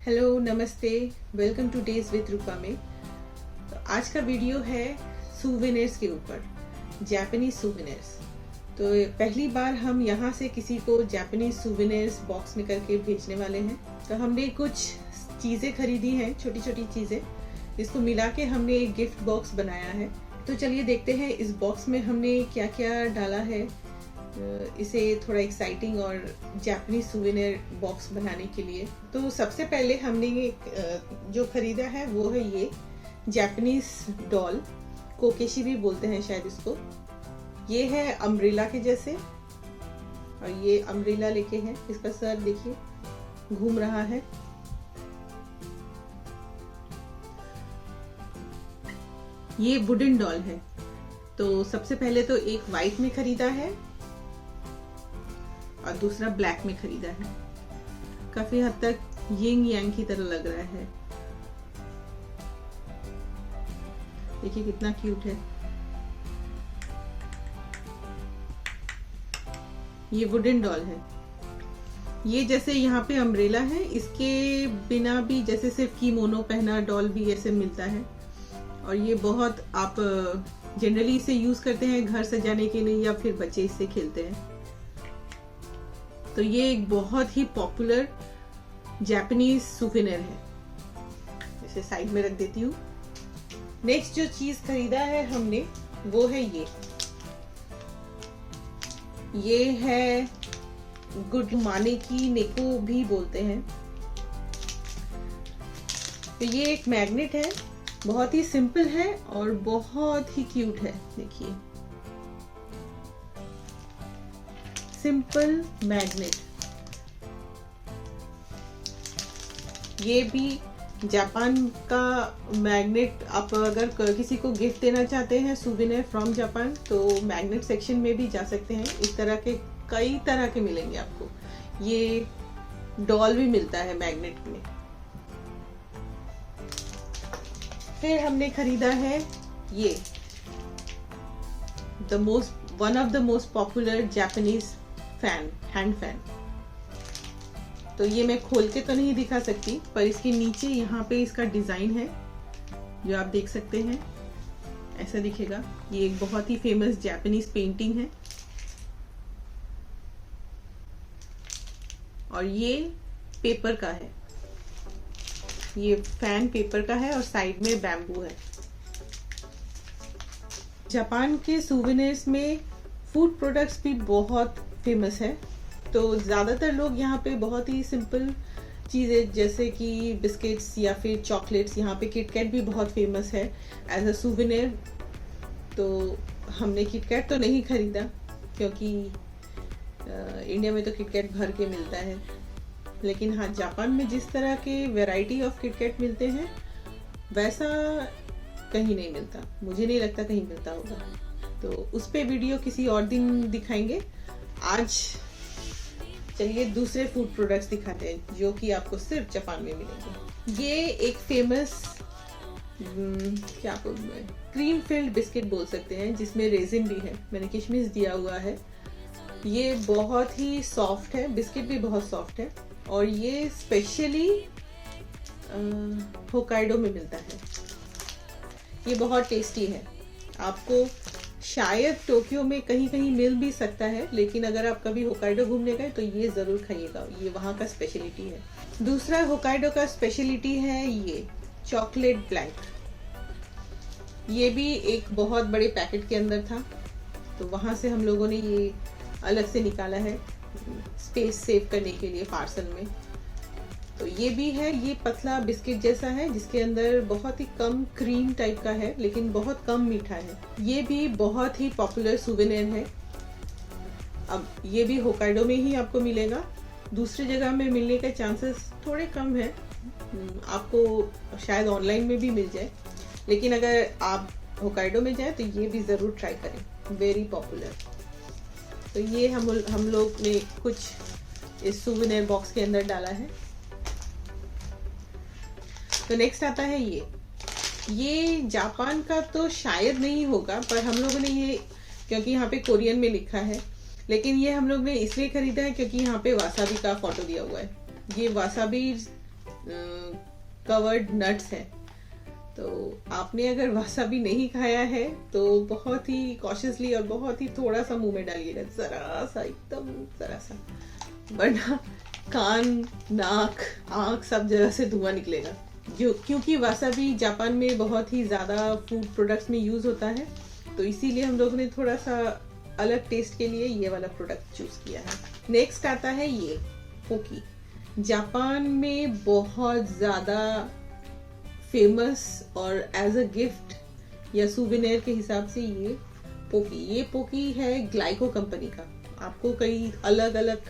Hello, नमस्ते, welcome two days with रूपा में। तो आज का वीडियो है सूवेनिर्स के ऊपर, जापानीज सूवेनिर्स। तो पहली बार हम यहाँ से किसी को जापानीज सूवेनिर्स बॉक्स में करके भेजने वाले हैं। तो हमने कुछ चीज़ें खरीदी हैं, छोटी छोटी चीज़ें, इसको मिला के हमने एक गिफ्ट बॉक्स बनाया है। तो चलिए देखते हैं इस बॉक्स में हमने क्या क्या डाला है, इसे थोड़ा एक्साइटिंग और जापानीज सूवेनिर बॉक्स बनाने के लिए। तो सबसे पहले हमने ये जो खरीदा है वो है ये जापानीज डॉल, कोकेशी भी बोलते हैं शायद इसको। ये है अम्ब्रेला के जैसे, और ये अम्ब्रेला लेके है, इसका सर देखिए घूम रहा है। ये वुडन डॉल है। तो सबसे पहले तो एक वाइट में खरीदा है और दूसरा ब्लैक में खरीदा है। काफी हद तक यिंग यांग की तरह लग रहा है। देखिए कितना क्यूट है। ये वुडन डॉल है। ये जैसे यहाँ पे अम्ब्रेला है, इसके बिना भी जैसे सिर्फ कीमोनो पहना डॉल भी ऐसे मिलता है। और ये बहुत आप जनरली इसे यूज करते हैं घर सजाने के लिए, या फिर बच्चे इससे खेलते हैं। तो ये एक बहुत ही पॉपुलर जापानीज सूवेनिर है। इसे साइड में रख देती हूँ। नेक्स्ट जो चीज खरीदा है हमने वो है ये है गुड माने की नेको भी बोलते हैं। तो ये एक मैग्नेट है, बहुत ही सिंपल है और बहुत ही क्यूट है। देखिए सिंपल मैग्नेट। ये भी जापान का मैग्नेट। आप अगर किसी को गिफ्ट देना चाहते हैं सूवेनिर फ्रॉम जापान, तो मैग्नेट सेक्शन में भी जा सकते हैं। इस तरह के कई तरह के मिलेंगे आपको। ये डॉल भी मिलता है मैग्नेट में। फिर हमने खरीदा है ये one of the most popular Japanese fan, hand fan. तो ये मैं खोल के तो नहीं दिखा सकती, पर इसके नीचे यहाँ पे इसका डिजाइन है जो आप देख सकते हैं, ऐसा दिखेगा। ये एक बहुत ही फेमस जापानीज पेंटिंग है। और ये पेपर का है, ये फैन पेपर का है और साइड में बैम्बू है। जापान के सूवेनिर्स में फूड प्रोडक्ट्स भी बहुत फेमस है। तो ज्यादातर लोग यहाँ पे बहुत ही सिंपल चीजें जैसे कि बिस्किट्स या फिर चॉकलेट्स, यहाँ पे किटकैट भी बहुत फेमस है एज अ सूवेनिर। तो हमने किटकैट तो नहीं खरीदा क्योंकि इंडिया में तो किटकैट भर के मिलता है, लेकिन हाँ जापान में जिस तरह के वैरायटी ऑफ किटकैट मिलते हैं वैसा कहीं नहीं मिलता। मुझे नहीं लगता कहीं मिलता होगा। तो उस पे वीडियो किसी और दिन दिखाएंगे। आज चलिए दूसरे फूड प्रोडक्ट्स दिखाते हैं जो कि आपको सिर्फ जापान में मिलेंगे। ये एक फेमस क्या बोलूं मैं, क्रीम फिल्ड बिस्किट बोल सकते हैं, जिसमें रेजिन भी है, मैंने किशमिश दिया हुआ है। ये बहुत ही सॉफ्ट है, बिस्किट भी बहुत सॉफ्ट है। और ये स्पेशली होकाइडो में मिलता है। ये बहुत टेस्टी है। आपको शायद टोक्यो में कहीं कहीं मिल भी सकता है, लेकिन अगर आप कभी होकाइडो घूमने गए तो ये जरूर खाइएगा, ये वहाँ का स्पेशलिटी है। दूसरा होकाइडो का स्पेशलिटी है ये चॉकलेट ब्लैंक। ये भी एक बहुत बड़े पैकेट के अंदर था, तो वहाँ से हम लोगों ने ये अलग से निकाला है स्पेस सेव करने के लिए पार्सल में। तो ये भी है, ये पतला बिस्किट जैसा है जिसके अंदर बहुत ही कम क्रीम टाइप का है, लेकिन बहुत कम मीठा है। ये भी बहुत ही पॉपुलर सूवेनिर है। अब ये भी होकाइडो में ही आपको मिलेगा, दूसरी जगह में मिलने के चांसेस थोड़े कम है। आपको शायद ऑनलाइन में भी मिल जाए, लेकिन अगर आप होकाइडो में जाए तो ये भी जरूर ट्राई करें, वेरी पॉपुलर। तो ये हम लोग ने कुछ इस सूवेनिर बॉक्स के अंदर डाला है। तो नेक्स्ट आता है ये जापान का तो शायद नहीं होगा, पर हम लोगों ने ये, क्योंकि यहाँ पे कोरियन में लिखा है, लेकिन ये हम लोग ने इसलिए खरीदा है क्योंकि यहाँ पे वासाबी का फोटो दिया हुआ है। ये वासाबी कवर्ड नट्स हैं। तो आपने अगर वसाबी नहीं खाया है तो बहुत ही कॉशियसली और बहुत ही थोड़ा सा मुंह में डालिएगा, जरा सा, एकदम जरा सा, वरना कान, नाक, आंख सब जगह से धुआं निकलेगा। क्योंकि वसाबी जापान में बहुत ही ज्यादा फूड प्रोडक्ट्स में यूज होता है, तो इसीलिए हम लोगों ने थोड़ा सा अलग टेस्ट के लिए ये वाला प्रोडक्ट चूज किया है। नेक्स्ट आता है ये पोकी। जापान में बहुत ज्यादा फेमस और एज अ गिफ्ट या सुवेनियर के हिसाब से ये पोकी है ग्लाइको कंपनी का। आपको कई अलग अलग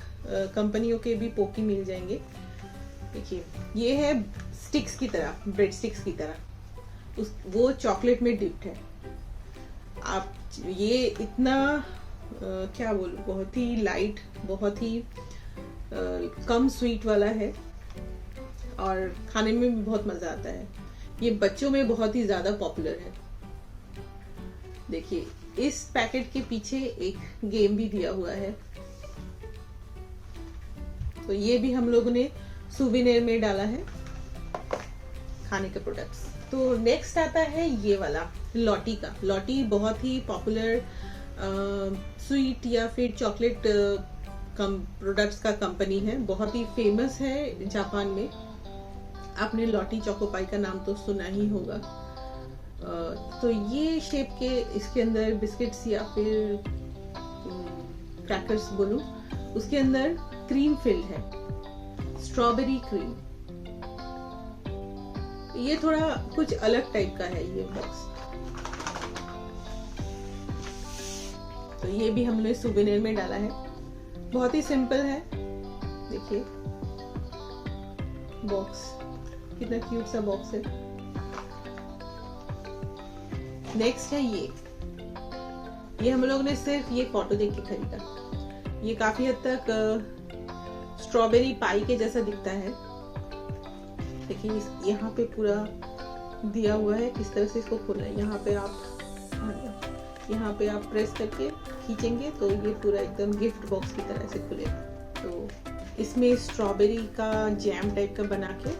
कंपनियों के भी पोकी मिल जाएंगे। देखिए, ये है स्टिक्स की तरह, ब्रेड स्टिक्स की तरह, वो चॉकलेट में डिप्ड है। आप ये इतना क्या बोलूं, बहुत ही लाइट, बहुत ही कम स्वीट वाला है और खाने में भी बहुत मजा आता है। ये बच्चों में बहुत ही ज्यादा पॉपुलर है। देखिए, इस पैकेट के पीछे एक गेम भी दिया हुआ है, तो ये भी हम लोगों ने सुवेनियर में डाला है खाने के प्रोडक्ट्स। तो नेक्स्ट आता है ये वाला लॉटी का। लॉटी बहुत ही पॉपुलर स्वीट या फिर चॉकलेट प्रोडक्ट्स का कंपनी है, बहुत ही फेमस है जापान में। आपने लॉटी चोकोपाई का नाम तो सुना ही होगा। तो ये शेप के इसके अंदर बिस्किट्स या फिर क्रैकर्स बोलूं, उसके अंदर क्रीम फिल्ड है, स्ट्रॉबेरी क्रीम। ये थोड़ा कुछ अलग टाइप का है ये बॉक्स। तो ये भी हमने सुवेनियर में डाला है, बहुत ही सिंपल है। देखिए बॉक्स कितना क्यूट सा बॉक्स है। नेक्स्ट है ये हम लोग ने सिर्फ ये फोटो देख के खरीदा। ये काफी हद तक स्ट्रॉबेरी पाई के जैसा दिखता है। देखिए, यहाँ पे पूरा दिया हुआ है किस तरह से इसको खोलना है। यहाँ पे आप प्रेस करके खींचेंगे तो ये पूरा एकदम गिफ्ट बॉक्स की तरह से खुलेगा। तो इसमें स्ट्रॉबेरी का जैम टाइप का बना के,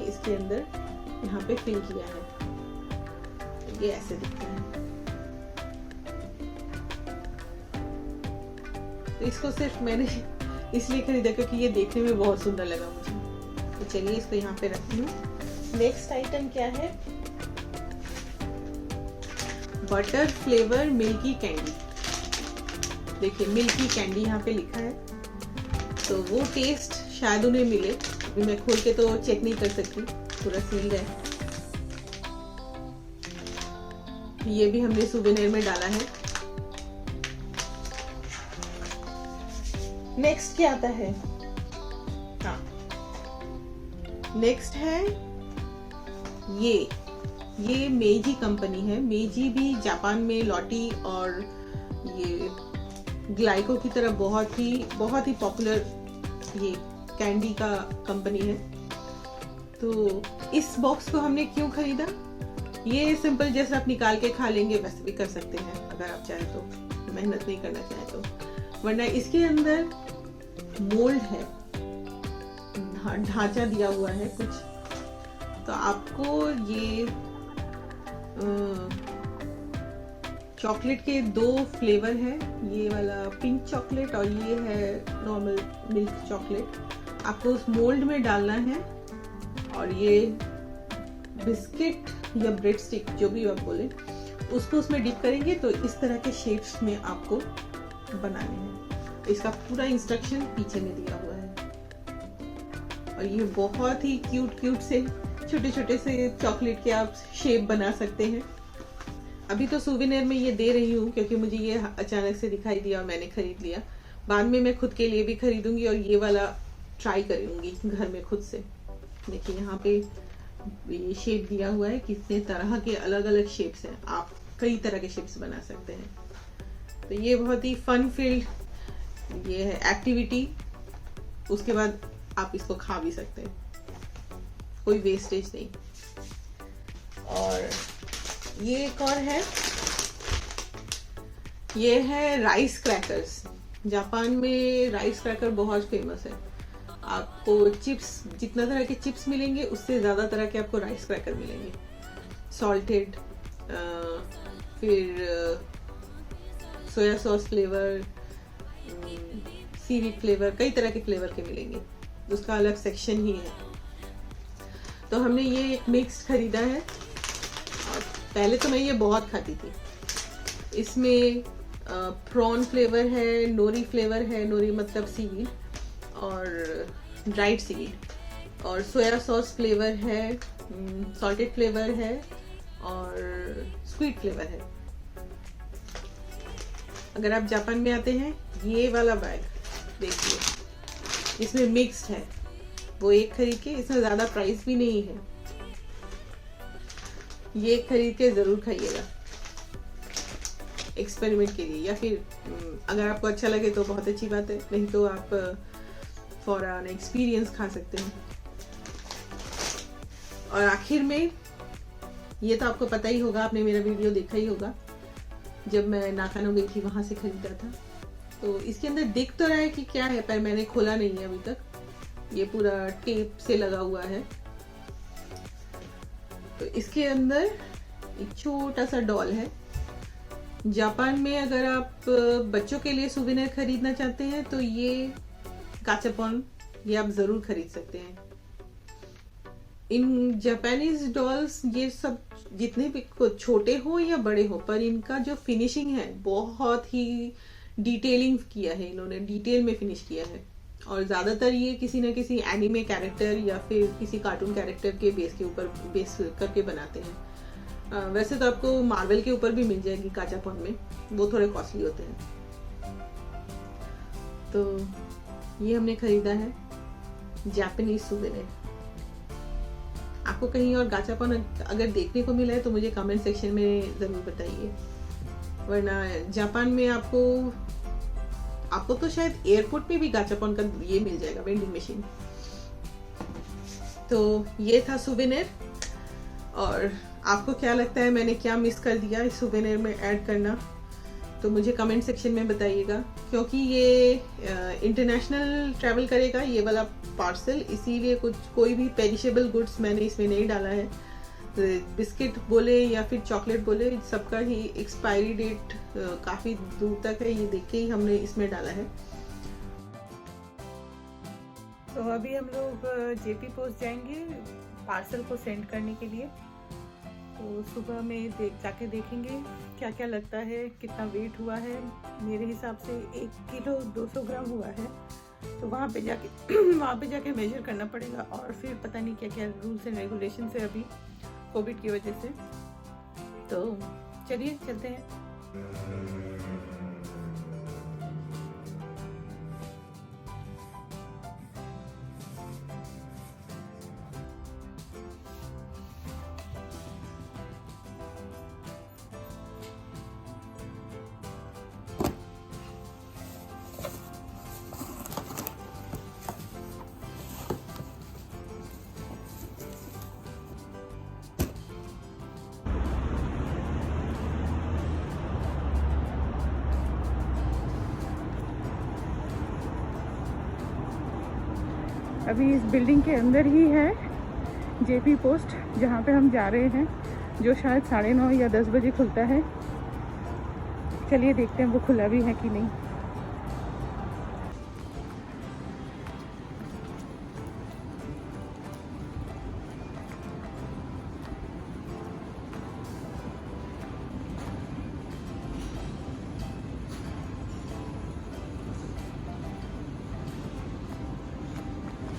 इसके अंदर यहाँ पे फिल किया है। तो ये ऐसे दिखता है। तो इसको सिर्फ मैंने इसलिए खरीदा क्योंकि ये देखने में बहुत सुंदर लगा मुझे। तो चलिए इसको यहाँ पे रखती हूँ। नेक्स्ट आइटम क्या है? Butter flavour milky candy. देखिए, मिल्की कैंडी यहाँ पे लिखा है, तो वो टेस्ट शायद उन्हें मिले। अभी मैं खोल के तो चेक नहीं कर सकती, पूरा सील्ड है। ये भी हमने सुवेनियर में डाला है। नेक्स्ट क्या आता है? हाँ, नेक्स्ट है ये मेजी कंपनी है। मेजी भी जापान में लॉटी और ये ग्लाइको की तरह बहुत ही पॉपुलर ये कैंडी का कंपनी है। तो इस बॉक्स को हमने क्यों खरीदा? ये सिंपल, जैसे आप निकाल के खा लेंगे वैसे भी कर सकते हैं अगर आप चाहे तो, मेहनत नहीं करना चाहे तो। वरना इसके अंदर मोल्ड है, ढांचा दिया हुआ है कुछ। तो आपको ये चॉकलेट के 2 फ्लेवर है, ये वाला पिंक चॉकलेट और ये है नॉर्मल मिल्क चॉकलेट। आपको उस मोल्ड में डालना है और ये बिस्किट या ब्रेड स्टिक जो भी आप बोले, उसको उसमें डिप करेंगे तो इस तरह के शेप्स में आपको बनाने हैं। इसका पूरा इंस्ट्रक्शन पीछे में दिया हुआ है। और ये बहुत ही क्यूट से छोटे से चॉकलेट के आप शेप बना सकते हैं। अभी तो सुवेनियर में ये दे रही हूँ क्योंकि मुझे ये अचानक से दिखाई दिया और मैंने खरीद लिया। बाद में मैं खुद के लिए भी खरीदूंगी और ये वाला ट्राई करूंगी घर में खुद से। देखिए, यहाँ पे ये शेप दिया हुआ है, कितने तरह के अलग अलग शेप्स हैं, आप कई तरह के शेप्स बना सकते हैं। तो ये बहुत ही फन फील्ड ये है एक्टिविटी। उसके बाद आप इसको खा भी सकते हैं, कोई वेस्टेज नहीं। और ये एक और है, ये है राइस क्रैकर्स। जापान में राइस क्रैकर बहुत फेमस है। आपको चिप्स, जितना तरह के चिप्स मिलेंगे उससे ज़्यादा तरह के आपको राइस क्रैकर मिलेंगे। सॉल्टेड, फिर soya sauce flavour, seaweed flavour, कई तरह के फ्लेवर के मिलेंगे, उसका अलग सेक्शन ही है। तो हमने ये एक मिक्स खरीदा है, और पहले तो मैं ये बहुत खाती थी। इसमें प्रॉन फ्लेवर है, नोरी फ्लेवर है, नोरी मतलब सीवीड, और ड्राइड सीवीड, और सोया सॉस फ्लेवर है, सॉल्टेड फ्लेवर है, और स्वीट फ्लेवर है। अगर आप जापान में आते हैं, ये वाला बैग देखिए, इसमें मिक्स्ड है, वो एक खरीद के, इसमें ज़्यादा प्राइस भी नहीं है, ये खरीद के ज़रूर खाइएगा एक्सपेरिमेंट के लिए, या फिर अगर आपको अच्छा लगे तो बहुत अच्छी बात है, नहीं तो आप फॉर एन एक्सपीरियंस खा सकते हैं। और आखिर में, ये तो आपको पता ही होगा, आपने मेरा वीडियो देखा ही होगा, जब मैं नाकानो गई थी वहां से खरीदा था। तो इसके अंदर दिख तो रहा है कि क्या है, पर मैंने खोला नहीं है अभी तक। ये पूरा टेप से लगा हुआ है। तो इसके अंदर एक छोटा सा डॉल है। जापान में अगर आप बच्चों के लिए सुवेनिर खरीदना चाहते हैं तो ये गाचापोन, ये आप जरूर खरीद सकते हैं। इन जापानीज डॉल्स, ये सब जितने भी छोटे हो या बड़े हो, पर इनका जो फिनिशिंग है बहुत ही डिटेलिंग किया है, इन्होंने डिटेल में फिनिश किया है। और ज्यादातर ये किसी न किसी एनिमे कैरेक्टर या फिर किसी कार्टून कैरेक्टर के बेस के ऊपर बेस करके बनाते हैं। वैसे तो आपको मार्वल के ऊपर भी मिल जाएगी गाचापोन में, वो थोड़े कॉस्टली होते हैं। तो ये हमने खरीदा है जापानीज सुवेनिर। आपको कहीं और गाचापोन अगर देखने को मिला है तो मुझे कमेंट सेक्शन में जरूर बताइए, वरना जापान में आपको तो शायद एयरपोर्ट पे भी गाचापोन का ये मिल जाएगा, वेंडिंग मशीन। तो ये था सुवेनिर। और आपको क्या लगता है मैंने क्या मिस कर दिया इस सुवेनिर में ऐड करना, तो मुझे कमेंट सेक्शन में बताइएगा। क्योंकि ये इंटरनेशनल ट्रैवल करेगा ये वाला पार्सल, इसीलिए कोई भी पेरिशेबल गुड्स मैंने इसमें नहीं डाला है। बिस्किट बोले या फिर चॉकलेट बोले, सबका ही एक्सपायरी डेट काफ़ी दूर तक है, ये देख के ही हमने इसमें डाला है। तो अभी हम लोग जेपी पोस्ट जाएंगे पार्सल को सेंड करने के लिए। तो सुबह में जाके देखेंगे क्या क्या लगता है, कितना वेट हुआ है। मेरे हिसाब से 1 किलो 200 ग्राम हुआ है। तो वहाँ पे जाके मेजर करना पड़ेगा, और फिर पता नहीं क्या क्या रूल्स एंड रेगुलेशन है अभी कोविड की वजह से। तो चलिए चलते हैं। अभी इस बिल्डिंग के अंदर ही है जेपी पोस्ट, जहाँ पे हम जा रहे हैं, जो शायद 9:30 या 10 बजे खुलता है। चलिए देखते हैं वो खुला भी है कि नहीं।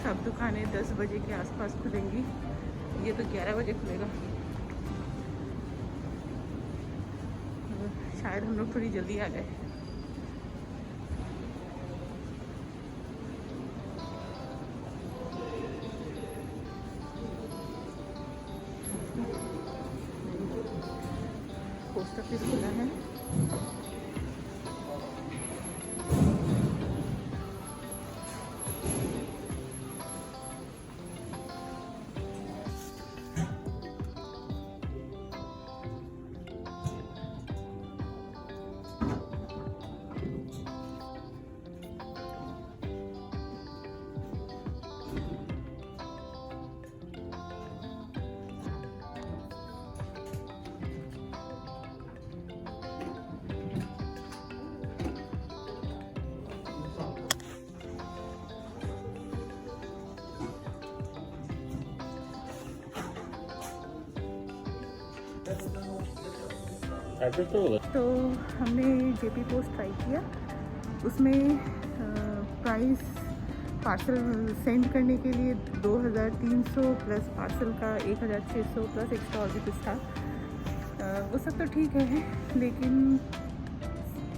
सब दुकानें 10 बजे के आसपास खुलेंगी, ये तो 11 बजे खुलेगा। शायद हम लोग थोड़ी जल्दी आ गए। पोस्ट ऑफिस खुला है। एड्रेस तो होगा। तो हमने जेपी पोस्ट ट्राई किया, उसमें प्राइस पार्सल सेंड करने के लिए 2300 प्लस पार्सल का 1600 प्लस एक्स्ट्रा और भी कुछ था। वो सब तो ठीक है, लेकिन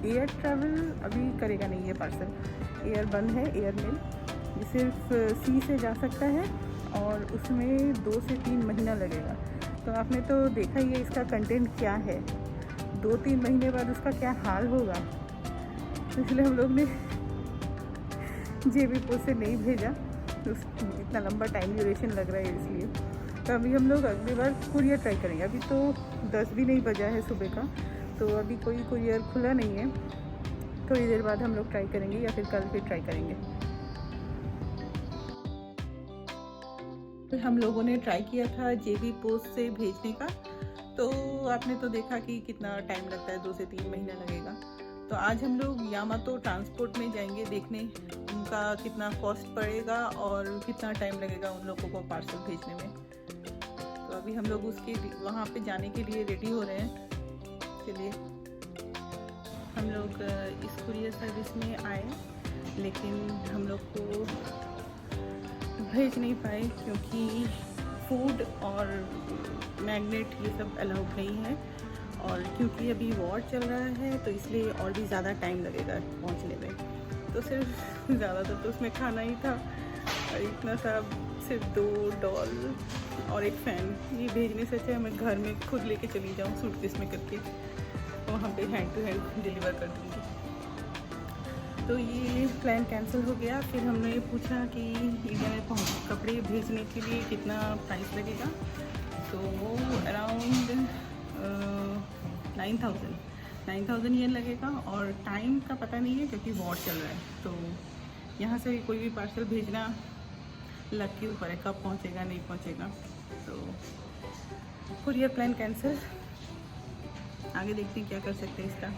एयर ट्रैवल अभी करेगा नहीं ये पार्सल। एयर बंद है, एयर मेल सिर्फ सी से जा सकता है और उसमें 2 से 3 महीना लगेगा। तो आपने तो देखा ही है इसका कंटेंट क्या है, 2-3 महीने बाद उसका क्या हाल होगा। इसलिए हम लोग ने जेबी पोस्ट से नहीं भेजा, इतना लंबा टाइम ड्यूरेशन लग रहा है इसलिए। तो अभी हम लोग अगली बार कुरियर ट्राई करेंगे। अभी तो 10 भी नहीं बजा है सुबह का, तो अभी कोई कुरियर खुला नहीं है। थोड़ी देर बाद हम लोग ट्राई करेंगे या फिर कल फिर ट्राई करेंगे। हम लोगों ने ट्राई किया था जेबी पोस्ट से भेजने का, तो आपने तो देखा कि कितना टाइम लगता है, 2 से 3 महीना लगेगा। तो आज हम लोग यामातो ट्रांसपोर्ट में जाएंगे देखने उनका कितना कॉस्ट पड़ेगा और कितना टाइम लगेगा उन लोगों को पार्सल भेजने में। तो अभी हम लोग उसके वहाँ पे जाने के लिए रेडी हो रहे हैं। चलिए, हम लोग इस कुरियर सर्विस में आए, लेकिन हम लोग को भेज नहीं पाए क्योंकि फूड और मैग्नेट ये सब अलाउड नहीं है, और क्योंकि अभी वॉर चल रहा है तो इसलिए और भी ज़्यादा टाइम लगेगा पहुंचने में। तो सिर्फ ज़्यादातर तो उसमें खाना ही था, और इतना सा सिर्फ 2 डॉल और एक फ़ैन। ये भेजने से अच्छा मैं घर में खुद लेके चली जाऊँ सूटकेस में करके, वहाँ पे हैंड टू हैंड डिलीवर कर दूँगी। तो ये प्लान कैंसिल हो गया। फिर हमने पूछा कि इंडिया में कपड़े भेजने के लिए कितना प्राइस लगेगा, तो वो अराउंड 9,000 येन लगेगा, और टाइम का पता नहीं है क्योंकि वॉर चल रहा है। तो यहाँ से कोई भी पार्सल भेजना लक के ऊपर है, कब पहुँचेगा नहीं पहुँचेगा। तो कुरियर प्लान कैंसिल, आगे देखते हैं क्या कर सकते हैं इसका।